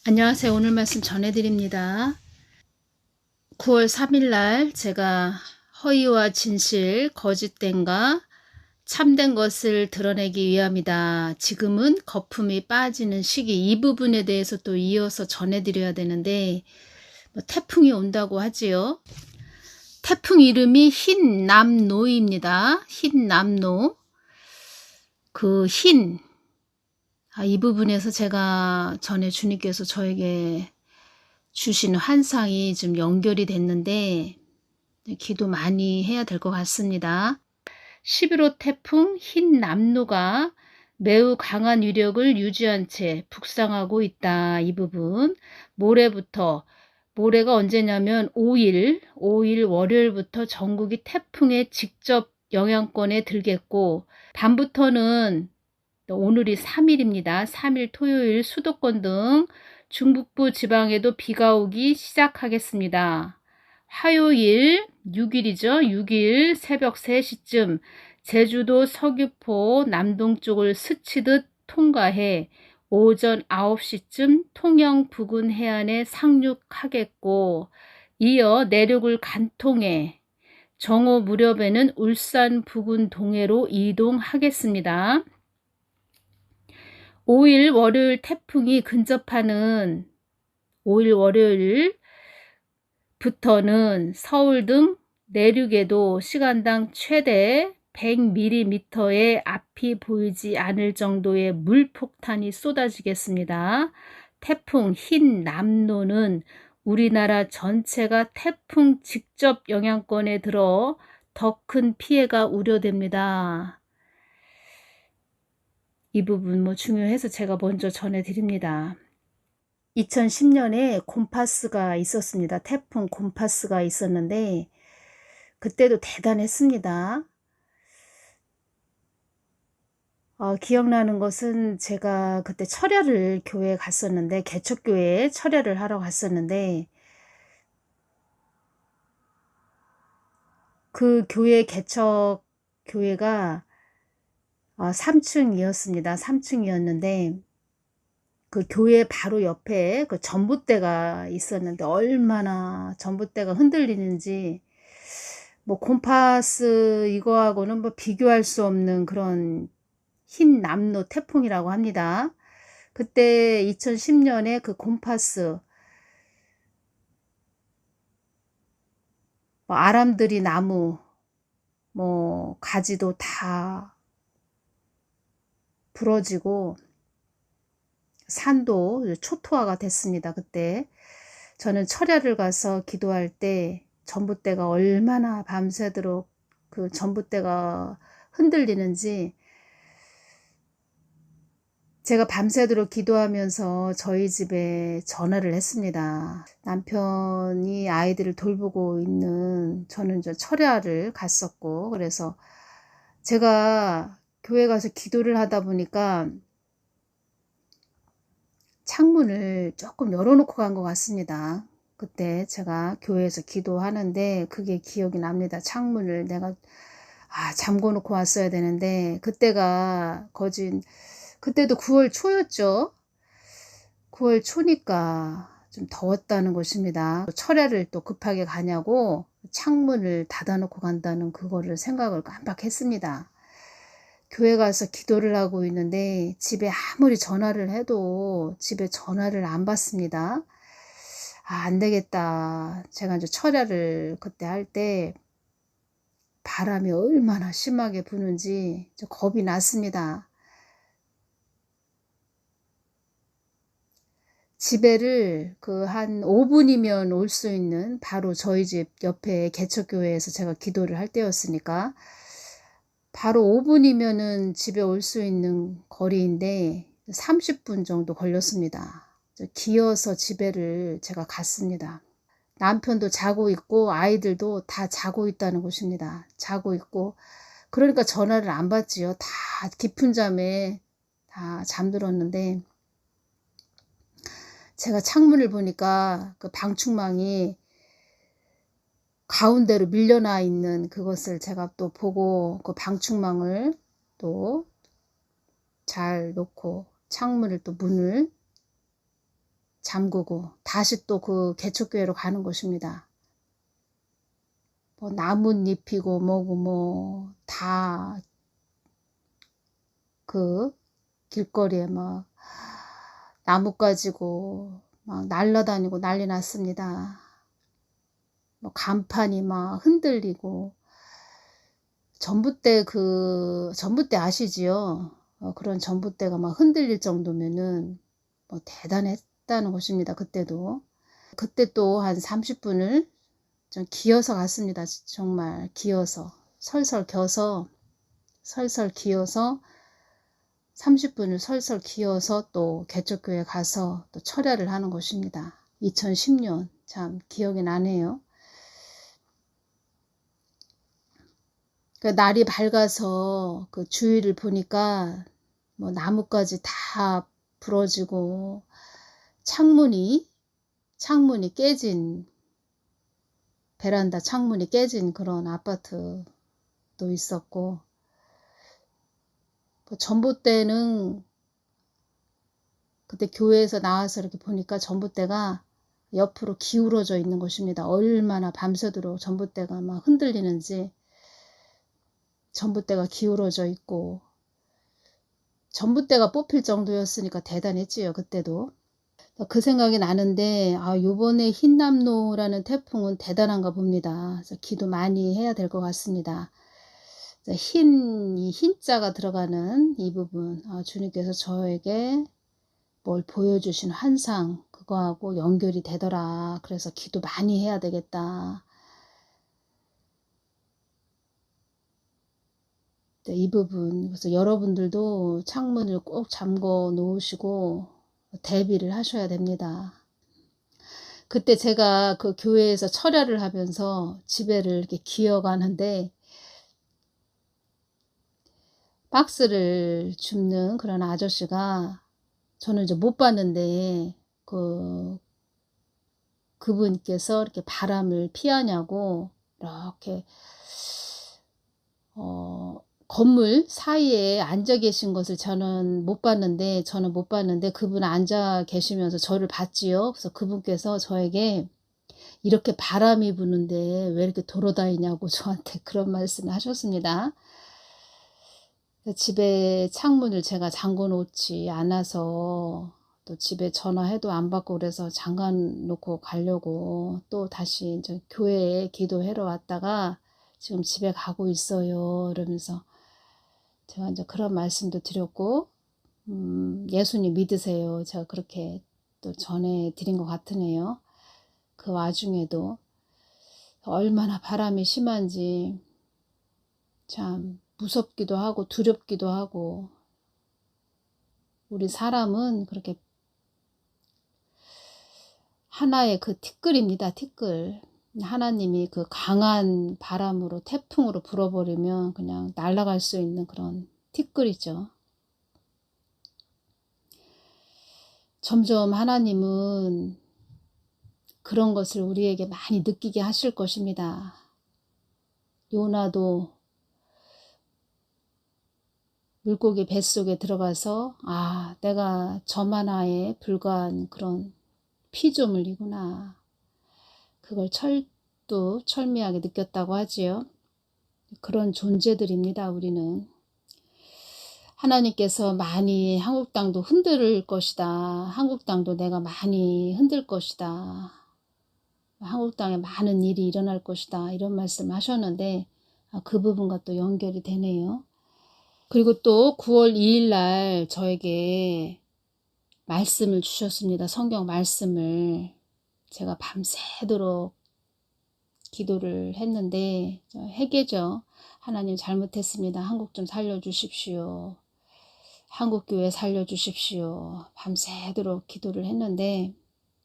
안녕하세요. 오늘 말씀 전해드립니다. 9월 3일 날 제가 허위와 진실, 거짓된과 참된 것을 드러내기 위함이다. 지금은 거품이 빠지는 시기, 이 부분에 대해서 또 이어서 전해드려야 되는데, 태풍이 온다고 하지요. 태풍 이름이 흰남노입니다. 흰남노. 이 부분에서 제가 전에 주님께서 저에게 주신 환상이 좀 연결이 됐는데 기도 많이 해야 될 것 같습니다. 11호 태풍 흰남노가 매우 강한 위력을 유지한 채 북상하고 있다. 이 부분 모레가 언제냐면 5일 월요일부터 전국이 태풍의 직접 영향권에 들겠고, 밤부터는 오늘이 3일입니다. 3일 토요일 수도권 등 중북부 지방에도 비가 오기 시작하겠습니다. 화요일 6일이죠. 6일 새벽 3시쯤 제주도 서귀포 남동쪽을 스치듯 통과해 오전 9시쯤 통영 부근 해안에 상륙하겠고, 이어 내륙을 관통해 정오 무렵에는 울산 부근 동해로 이동하겠습니다. 5일 월요일 태풍이 근접하는 5일 월요일부터는 서울 등 내륙에도 시간당 최대 100mm의 앞이 보이지 않을 정도의 물폭탄이 쏟아지겠습니다. 태풍 흰남노는 우리나라 전체가 태풍 직접 영향권에 들어 더 큰 피해가 우려됩니다. 이 부분 중요해서 제가 먼저 전해드립니다. 2010년에 곰파스가 있었습니다. 태풍 곰파스가 있었는데 그때도 대단했습니다. 기억나는 것은 제가 그때 철야를 교회에 갔었는데, 개척교회에 철야를 하러 갔었는데, 그 개척 교회가 3층이었습니다. 3층이었는데 그 교회 바로 옆에 그 전봇대가 있었는데 얼마나 전봇대가 흔들리는지, 곰파스 이거하고는 비교할 수 없는 그런 흰남노 태풍이라고 합니다. 그때 2010년에 그 곰파스, 아람들이 나무, 가지도 다 부러지고 산도 초토화가 됐습니다. 그때 저는 철야를 가서 기도할 때 전봇대가 얼마나 밤새도록 그 전봇대가 흔들리는지, 제가 밤새도록 기도하면서 저희 집에 전화를 했습니다. 남편이 아이들을 돌보고 있는, 저는 철야를 갔었고, 그래서 제가 교회 가서 기도를 하다 보니까 창문을 조금 열어놓고 간 것 같습니다. 그때 제가 교회에서 기도하는데 그게 기억이 납니다. 창문을 내가 잠궈 놓고 왔어야 되는데, 그때도 9월 초였죠. 9월 초니까 좀 더웠다는 것입니다. 철야를 또 급하게 가냐고 창문을 닫아놓고 간다는 그거를 생각을 깜빡했습니다. 교회 가서 기도를 하고 있는데 집에 아무리 전화를 해도 집에 전화를 안 받습니다. 안 되겠다. 제가 이제 철야를 그때 할 때 바람이 얼마나 심하게 부는지 겁이 났습니다. 집에를 한 5분이면 올 수 있는, 바로 저희 집 옆에 개척교회에서 제가 기도를 할 때였으니까 바로 5분이면은 집에 올 수 있는 거리인데 30분 정도 걸렸습니다. 기어서 집에를 제가 갔습니다. 남편도 자고 있고 아이들도 다 자고 있다는 것입니다. 자고 있고, 그러니까 전화를 안 받지요. 다 깊은 잠에 다 잠들었는데, 제가 창문을 보니까 그 방충망이 가운데로 밀려나 있는 그것을 제가 또 보고, 그 방충망을 또 잘 놓고 창문을 또 문을 잠그고 다시 또 그 개척교회로 가는 것입니다. 뭐 나뭇잎이고 뭐고 뭐 다 그 길거리에 막 나뭇 가지고 막 날라다니고 난리 났습니다. 뭐 간판이 막 흔들리고 전봇대 전봇대 아시지요? 그런 전봇대가 막 흔들릴 정도면은 뭐 대단했다는 것입니다. 그때도. 그때 또 한 30분을 좀 기어서 갔습니다. 정말 기어서 설설 기어서 30분을 설설 기어서 또 개척교회 가서 또 철야를 하는 것입니다. 2010년 참 기억이 나네요. 그 날이 밝아서 그 주위를 보니까 뭐 나뭇가지 다 부러지고 창문이 깨진 베란다 창문이 깨진 그런 아파트도 있었고 전봇대는 그때 교회에서 나와서 이렇게 보니까 전봇대가 옆으로 기울어져 있는 것입니다. 얼마나 밤새도록 전봇대가 막 흔들리는지 전봇대가 기울어져 있고 전봇대가 뽑힐 정도였으니까 대단했지요. 그때도. 그 생각이 나는데 요번에 흰남노라는 태풍은 대단한가 봅니다. 그래서 기도 많이 해야 될 것 같습니다. 이 흰자가 들어가는 이 부분 주님께서 저에게 뭘 보여주신 환상 그거하고 연결이 되더라. 그래서 기도 많이 해야 되겠다. 이 부분 그래서 여러분들도 창문을 꼭 잠궈 놓으시고 대비를 하셔야 됩니다. 그때 제가 그 교회에서 철야를 하면서 집에를 이렇게 기어가는데 박스를 줍는 그런 아저씨가 저는 이제 못 봤는데 그분께서 이렇게 바람을 피하냐고 이렇게 건물 사이에 앉아 계신 것을 저는 못 봤는데 그분 앉아 계시면서 저를 봤지요. 그래서 그분께서 저에게 이렇게 바람이 부는데 왜 이렇게 돌아다니냐고 저한테 그런 말씀을 하셨습니다. 집에 창문을 제가 잠궈 놓지 않아서 또 집에 전화해도 안 받고 그래서 잠가 놓고 가려고 또 다시 이제 교회에 기도하러 왔다가 지금 집에 가고 있어요. 이러면서 제가 이제 그런 말씀도 드렸고 예수님 믿으세요. 제가 그렇게 또 전해 드린 것 같으네요. 그 와중에도 얼마나 바람이 심한지 참 무섭기도 하고 두렵기도 하고 우리 사람은 그렇게 하나의 그 티끌입니다. 티끌. 하나님이 그 강한 바람으로 태풍으로 불어버리면 그냥 날아갈 수 있는 그런 티끌이죠. 점점 하나님은 그런 것을 우리에게 많이 느끼게 하실 것입니다. 요나도 물고기 뱃속에 들어가서 내가 점 하나에 불과한 그런 피조물이구나. 그걸 철미하게 느꼈다고 하지요. 그런 존재들입니다. 우리는. 하나님께서 많이 한국 땅도 흔들 것이다. 한국 땅도 내가 많이 흔들 것이다. 한국 땅에 많은 일이 일어날 것이다. 이런 말씀을 하셨는데 그 부분과 또 연결이 되네요. 그리고 또 9월 2일 날 저에게 말씀을 주셨습니다. 성경 말씀을. 제가 밤새도록 기도를 했는데 회개죠. 하나님 잘못했습니다. 한국 좀 살려주십시오. 한국교회 살려주십시오. 밤새도록 기도를 했는데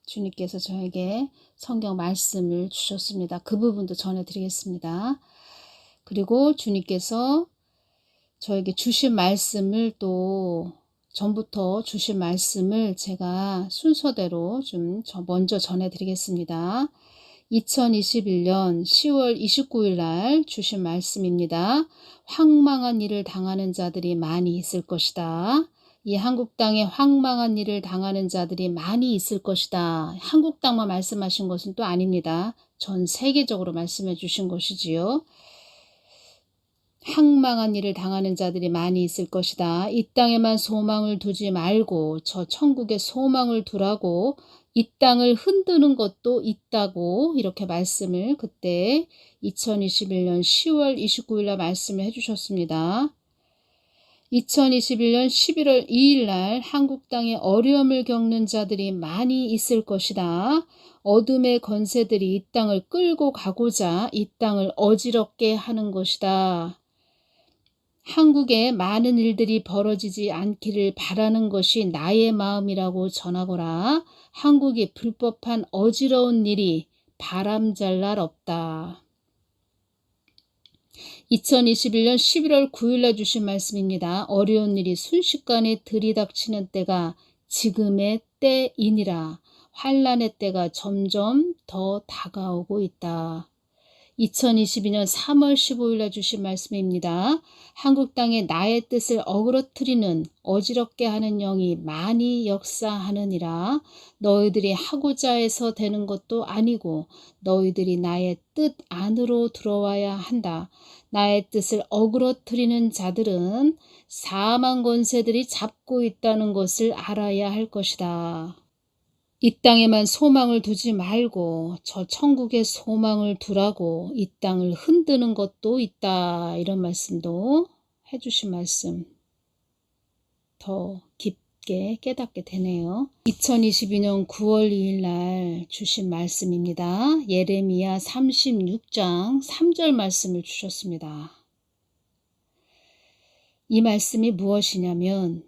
주님께서 저에게 성경 말씀을 주셨습니다. 그 부분도 전해드리겠습니다. 그리고 주님께서 저에게 주신 말씀을 또 전부터 주신 말씀을 제가 순서대로 좀 먼저 전해드리겠습니다. 2021년 10월 29일 날 주신 말씀입니다. 황망한 일을 당하는 자들이 많이 있을 것이다. 이 한국 땅에 황망한 일을 당하는 자들이 많이 있을 것이다. 한국 땅만 말씀하신 것은 또 아닙니다. 전 세계적으로 말씀해 주신 것이지요. 황망한 일을 당하는 자들이 많이 있을 것이다. 이 땅에만 소망을 두지 말고 저 천국에 소망을 두라고, 이 땅을 흔드는 것도 있다고 이렇게 말씀을 그때 2021년 10월 29일 날 말씀을 해주셨습니다. 2021년 11월 2일 날 한국 땅에 어려움을 겪는 자들이 많이 있을 것이다. 어둠의 권세들이 이 땅을 끌고 가고자 이 땅을 어지럽게 하는 것이다. 한국에 많은 일들이 벌어지지 않기를 바라는 것이 나의 마음이라고 전하거라. 한국이 불법한 어지러운 일이 바람잘 날 없다. 2021년 11월 9일 날 주신 말씀입니다. 어려운 일이 순식간에 들이닥치는 때가 지금의 때이니라. 환난의 때가 점점 더 다가오고 있다. 2022년 3월 15일 날 주신 말씀입니다. 한국 땅에 나의 뜻을 어그러뜨리는 어지럽게 하는 영이 많이 역사하느니라. 너희들이 하고자 해서 되는 것도 아니고 너희들이 나의 뜻 안으로 들어와야 한다. 나의 뜻을 어그러뜨리는 자들은 사망 권세들이 잡고 있다는 것을 알아야 할 것이다. 이 땅에만 소망을 두지 말고 저 천국에 소망을 두라고, 이 땅을 흔드는 것도 있다. 이런 말씀도 해주신 말씀 더 깊게 깨닫게 되네요. 2022년 9월 2일 날 주신 말씀입니다. 예레미야 36장 3절 말씀을 주셨습니다. 이 말씀이 무엇이냐면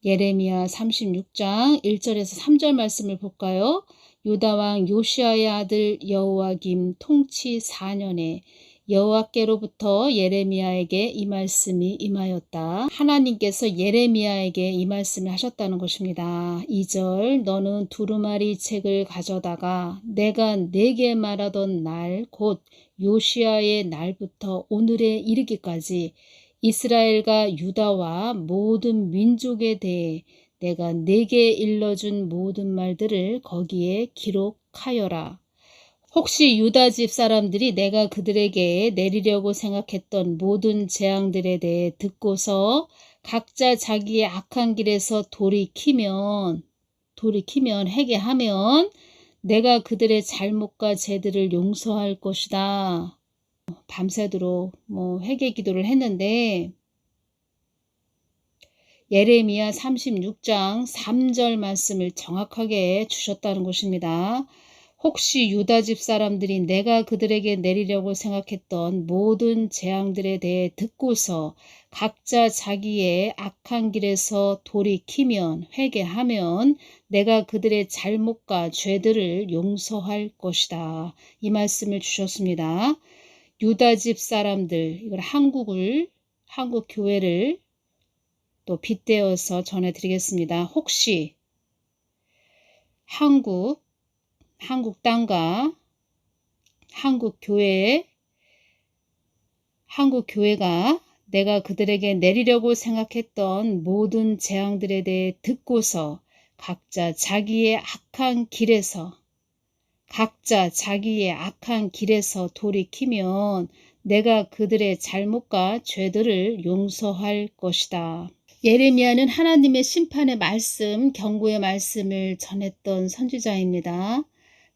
예레미야 36장 1절에서 3절 말씀을 볼까요? 유다왕 요시아의 아들 여호야김 통치 4년에 여호와께로부터 예레미야에게 이 말씀이 임하였다. 하나님께서 예레미야에게 이 말씀을 하셨다는 것입니다. 2절 너는 두루마리 책을 가져다가 내가 네게 말하던 날 곧 요시아의 날부터 오늘에 이르기까지 이스라엘과 유다와 모든 민족에 대해 내가 네게 일러준 모든 말들을 거기에 기록하여라. 혹시 유다 집 사람들이 내가 그들에게 내리려고 생각했던 모든 재앙들에 대해 듣고서 각자 자기의 악한 길에서 돌이키면 회개하면 내가 그들의 잘못과 죄들을 용서할 것이다. 밤새도록 회개 기도를 했는데 예레미야 36장 3절 말씀을 정확하게 주셨다는 것입니다. 혹시 유다 집 사람들이 내가 그들에게 내리려고 생각했던 모든 재앙들에 대해 듣고서 각자 자기의 악한 길에서 돌이키면 회개하면 내가 그들의 잘못과 죄들을 용서할 것이다. 이 말씀을 주셨습니다. 유다 집 사람들, 이걸 한국 교회를 또 빗대어서 전해드리겠습니다. 혹시 한국 땅과 한국 교회가 내가 그들에게 내리려고 생각했던 모든 재앙들에 대해 듣고서 각자 자기의 악한 길에서 돌이키면 내가 그들의 잘못과 죄들을 용서할 것이다. 예레미야는 하나님의 심판의 말씀, 경고의 말씀을 전했던 선지자입니다.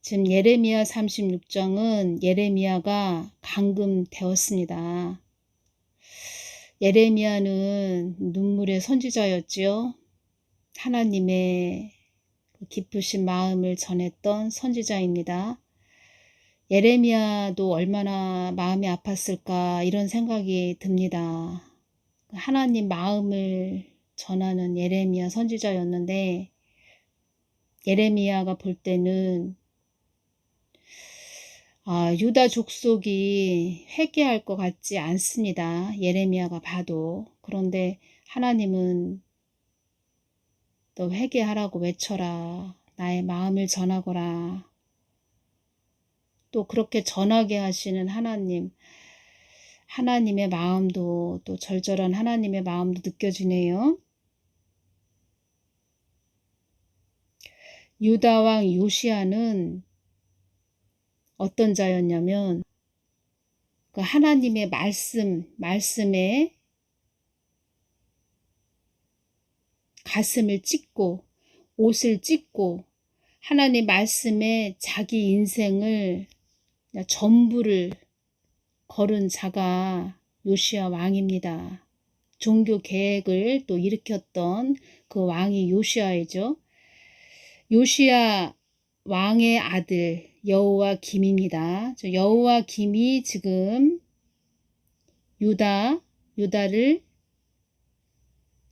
지금 예레미야 36장은 예레미야가 감금되었습니다. 예레미야는 눈물의 선지자였지요. 하나님의 깊으신 마음을 전했던 선지자입니다. 예레미야도 얼마나 마음이 아팠을까 이런 생각이 듭니다. 하나님 마음을 전하는 예레미야 선지자였는데 예레미야가 볼 때는 유다 족속이 회개할 것 같지 않습니다. 예레미야가 봐도. 그런데 하나님은 너 회개하라고 외쳐라. 나의 마음을 전하거라. 또 그렇게 전하게 하시는 하나님의 마음도 또 절절한 하나님의 마음도 느껴지네요. 유다 왕 요시야는 어떤 자였냐면 그 하나님의 말씀에 가슴을 찢고 옷을 찢고 하나님 말씀에 자기 인생을 전부를 걸은 자가 요시야 왕입니다. 종교 계획을 또 일으켰던 그 왕이 요시야이죠. 요시야 왕의 아들 여호와김입니다. 여호와김이 지금 유다를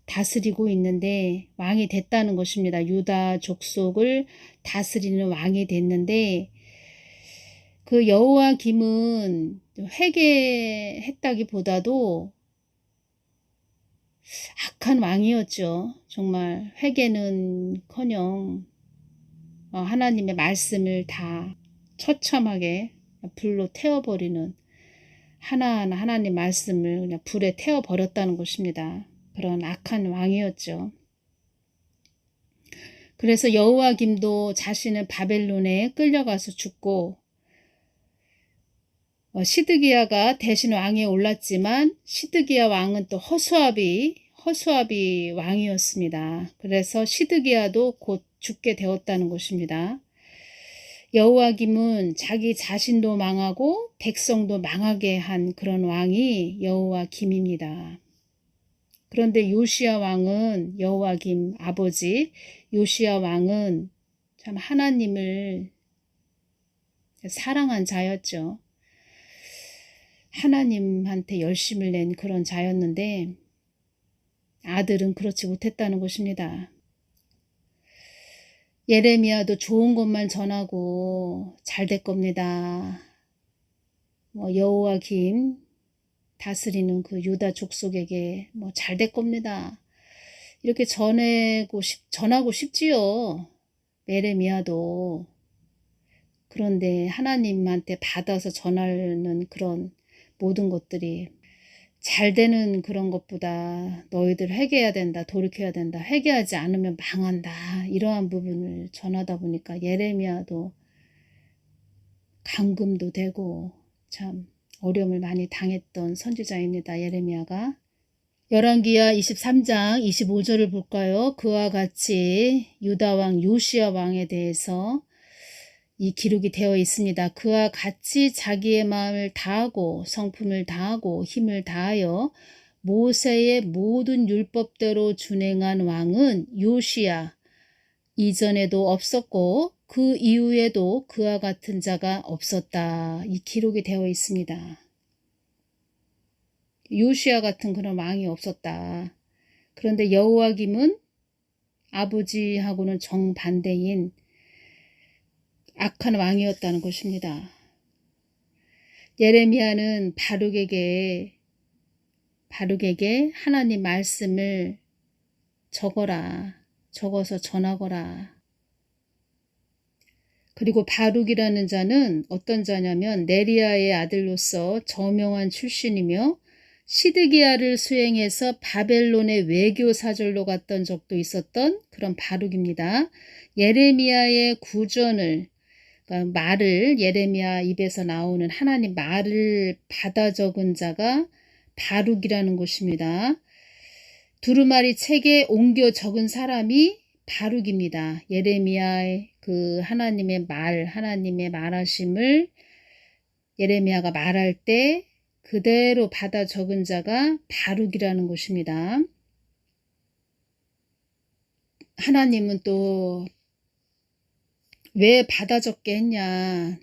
다스리고 있는데 왕이 됐다는 것입니다. 유다 족속을 다스리는 왕이 됐는데 그 여호와김은 회개했다기보다도 악한 왕이었죠. 정말 회개는커녕 하나님의 말씀을 다 처참하게 불로 태워버리는 하나하나 하나님 말씀을 그냥 불에 태워버렸다는 것입니다. 그런 악한 왕이었죠. 그래서 여호와김도 자신은 바벨론에 끌려가서 죽고 시드기야가 대신 왕에 올랐지만 시드기야 왕은 또 허수아비 왕이었습니다. 그래서 시드기야도 곧 죽게 되었다는 것입니다. 여호와김은 자기 자신도 망하고 백성도 망하게 한 그런 왕이 여호와김입니다. 그런데 요시야 왕은 여호와김 아버지 요시야 왕은 참 하나님을 사랑한 자였죠. 하나님한테 열심을 낸 그런 자였는데 아들은 그렇지 못했다는 것입니다. 예레미야도 좋은 것만 전하고 잘 될 겁니다. 여호와김 다스리는 그 유다 족속에게 잘 될 겁니다. 이렇게 전하고 싶지요. 예레미야도. 그런데 하나님한테 받아서 전하는 그런 모든 것들이 잘 되는 그런 것보다 너희들 회개해야 된다, 돌이켜야 된다, 회개하지 않으면 망한다, 이러한 부분을 전하다 보니까 예레미야도 감금도 되고 참 어려움을 많이 당했던 선지자입니다. 예레미야가. 열왕기하 23장 25절을 볼까요? 그와 같이 유다 왕 요시야 왕에 대해서 이 기록이 되어 있습니다. 그와 같이 자기의 마음을 다하고 성품을 다하고 힘을 다하여 모세의 모든 율법대로 준행한 왕은 요시야 이전에도 없었고 그 이후에도 그와 같은 자가 없었다. 이 기록이 되어 있습니다. 요시야 같은 그런 왕이 없었다. 그런데 여호와김은 아버지하고는 정반대인 악한 왕이었다는 것입니다. 예레미야는 바룩에게 하나님 말씀을 적어서 전하거라. 그리고 바룩이라는 자는 어떤 자냐면 네리야의 아들로서 저명한 출신이며 시드기야를 수행해서 바벨론의 외교 사절로 갔던 적도 있었던 그런 바룩입니다. 예레미야의 구전을 그러니까 말을 예레미야 입에서 나오는 하나님 말을 받아 적은 자가 바룩이라는 것입니다. 두루마리 책에 옮겨 적은 사람이 바룩입니다. 예레미야의 그 하나님의 말하심을 예레미야가 말할 때 그대로 받아 적은 자가 바룩이라는 것입니다. 하나님은 또 왜 받아 적게 했냐?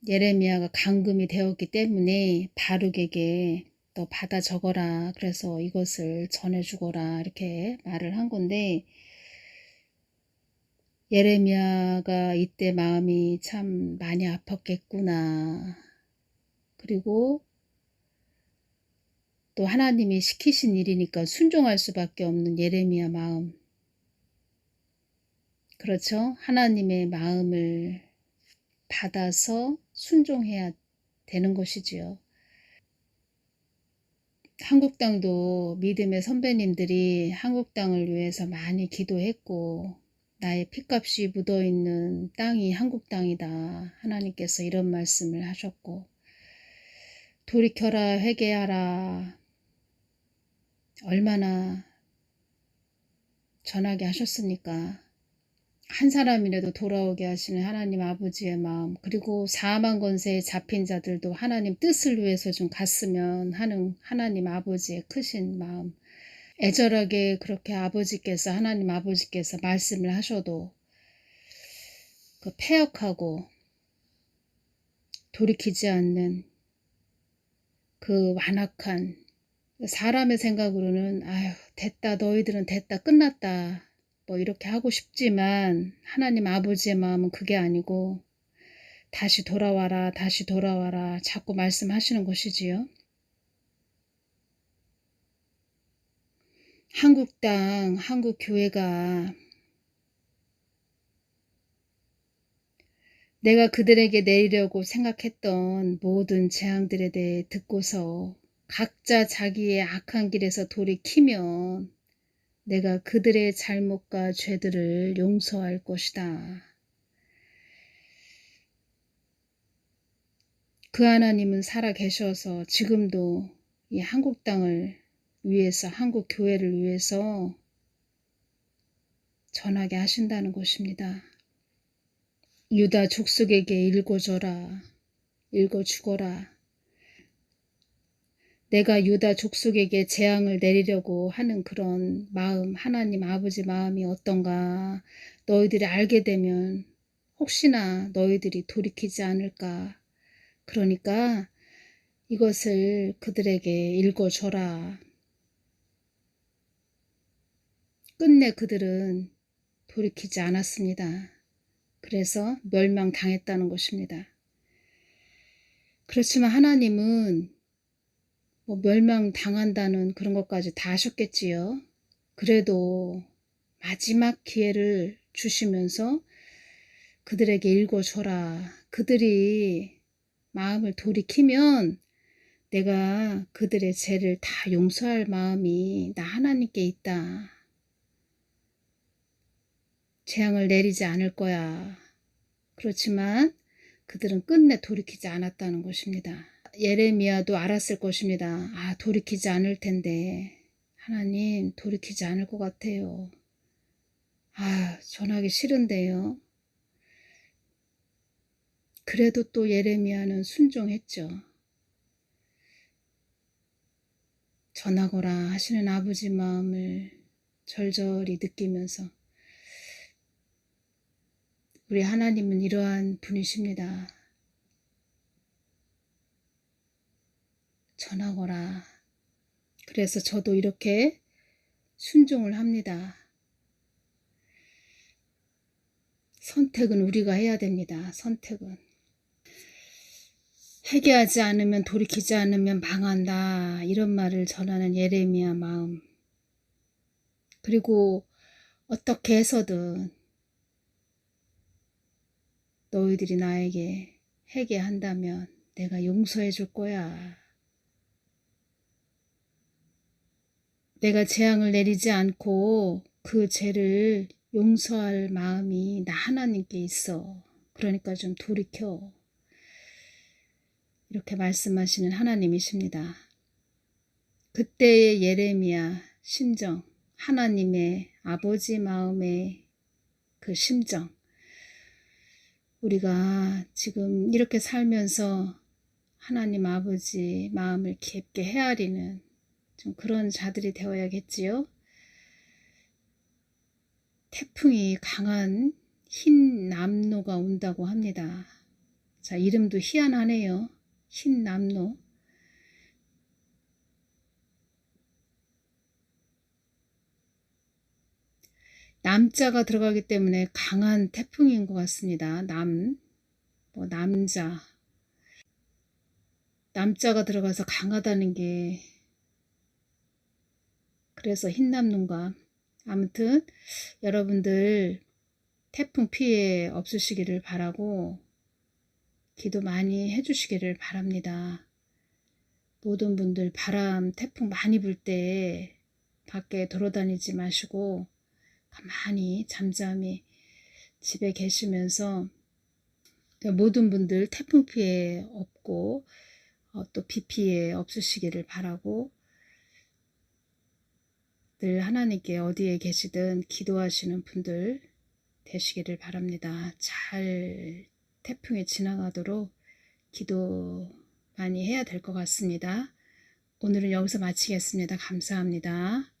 예레미야가 감금이 되었기 때문에 바룩에게 또 받아 적어라. 그래서 이것을 전해주거라. 이렇게 말을 한 건데 예레미야가 이때 마음이 참 많이 아팠겠구나. 그리고 또 하나님이 시키신 일이니까 순종할 수밖에 없는 예레미야 마음. 그렇죠? 하나님의 마음을 받아서 순종해야 되는 것이지요. 한국당도 믿음의 선배님들이 한국당을 위해서 많이 기도했고 나의 핏값이 묻어있는 땅이 한국 땅이다. 하나님께서 이런 말씀을 하셨고, 돌이켜라, 회개하라. 얼마나 전하게 하셨습니까? 한 사람이라도 돌아오게 하시는 하나님 아버지의 마음, 그리고 4만 권세에 잡힌 자들도 하나님 뜻을 위해서 좀 갔으면 하는 하나님 아버지의 크신 마음, 애절하게 그렇게 하나님 아버지께서 말씀을 하셔도 그 패역하고 돌이키지 않는 그 완악한, 사람의 생각으로는 아유 됐다, 너희들은 됐다, 끝났다, 뭐 이렇게 하고 싶지만 하나님 아버지의 마음은 그게 아니고 다시 돌아와라, 다시 돌아와라 자꾸 말씀하시는 것이지요. 한국 땅, 한국 교회가 내가 그들에게 내리려고 생각했던 모든 재앙들에 대해 듣고서 각자 자기의 악한 길에서 돌이키면 내가 그들의 잘못과 죄들을 용서할 것이다. 그 하나님은 살아 계셔서 지금도 이 한국 땅을 위해서, 한국 교회를 위해서 전하게 하신다는 것입니다. 유다 족속에게 읽어줘라, 읽어주거라. 내가 유다 족속에게 재앙을 내리려고 하는 그런 마음, 하나님 아버지 마음이 어떤가 너희들이 알게 되면 혹시나 너희들이 돌이키지 않을까. 그러니까 이것을 그들에게 읽어줘라. 끝내 그들은 돌이키지 않았습니다. 그래서 멸망당했다는 것입니다. 그렇지만 하나님은 뭐 멸망당한다는 그런 것까지 다 하셨겠지요. 그래도 마지막 기회를 주시면서 그들에게 읽어줘라. 그들이 마음을 돌이키면 내가 그들의 죄를 다 용서할 마음이 나 하나님께 있다. 재앙을 내리지 않을 거야. 그렇지만 그들은 끝내 돌이키지 않았다는 것입니다. 예레미야도 알았을 것입니다. 아, 돌이키지 않을 텐데 하나님 돌이키지 않을 것 같아요. 아, 전하기 싫은데요. 그래도 또 예레미야는 순종했죠. 전하거라 하시는 아버지 마음을 절절히 느끼면서 우리 하나님은 이러한 분이십니다. 전하거라. 그래서 저도 이렇게 순종을 합니다. 선택은 우리가 해야 됩니다. 선택은. 회개하지 않으면, 돌이키지 않으면 망한다. 이런 말을 전하는 예레미야 마음. 그리고 어떻게 해서든 너희들이 나에게 회개한다면 내가 용서해 줄 거야. 내가 재앙을 내리지 않고 그 죄를 용서할 마음이 나 하나님께 있어. 그러니까 좀 돌이켜. 이렇게 말씀하시는 하나님이십니다. 그때의 예레미야 심정, 하나님의 아버지 마음의 그 심정, 우리가 지금 이렇게 살면서 하나님 아버지 마음을 깊게 헤아리는 좀 그런 자들이 되어야겠지요. 태풍이 강한 흰 남노가 온다고 합니다. 자, 이름도 희한하네요. 흰 남노. 남자가 들어가기 때문에 강한 태풍인 것 같습니다. 남자. 남자가 들어가서 강하다는 게 그래서 흰남눈과 아무튼 여러분들 태풍 피해 없으시기를 바라고 기도 많이 해주시기를 바랍니다. 모든 분들 바람, 태풍 많이 불 때 밖에 돌아다니지 마시고 가만히 잠잠히 집에 계시면서 모든 분들 태풍 피해 없고 또 비 피해 없으시기를 바라고, 늘 하나님께 어디에 계시든 기도하시는 분들 되시기를 바랍니다. 잘 태풍이 지나가도록 기도 많이 해야 될 것 같습니다. 오늘은 여기서 마치겠습니다. 감사합니다.